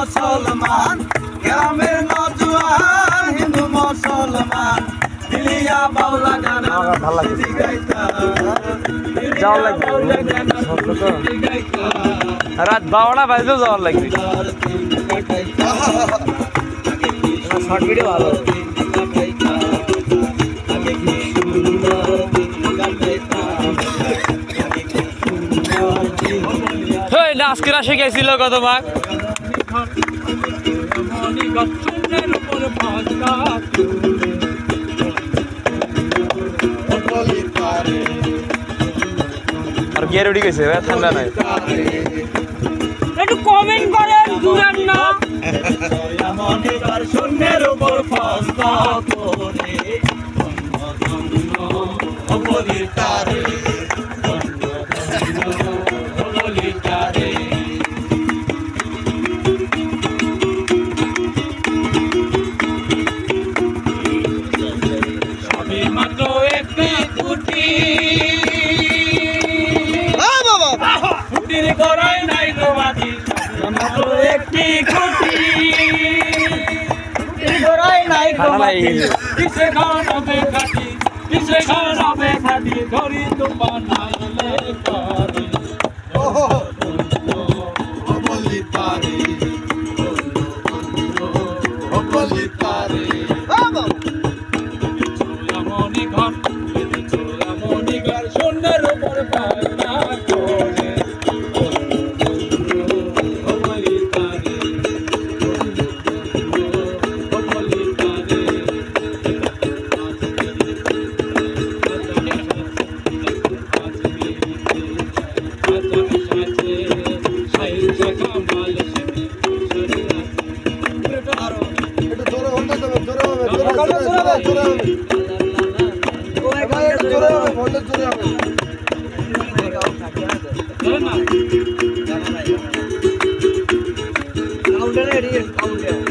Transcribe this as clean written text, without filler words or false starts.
মুসলমান গ্রামের নজওয়ান হিন্দু মুসলমান মিলিয়া বাউলা গানা যাওয়ার লাগবে রাত 12টা বাজলেও যাওয়ার লাগবে শর্ট ভিডিও ভালো নাচ করা শিখেছিল কত ভাগ আর গিয়ে উঠে গেছে ঠান্ডা নাই একটু কমেন্ট করেন দুরান না শূন্যের উপর ফসকা করে অপরিতারে মাত্র একটি কুটি কুটির গড়াই নাই তো বাজি মাত্র একটি কুটি কুটির গড়াই নাই তো বাজি কিসে খাওয়াবে খাটি কিসে খাওয়াবে খাটি ধরি তো বানাইলে করে ওহো বলি পারে বলি পারে শূন্যের উপর পায়না করে কাউন্টারে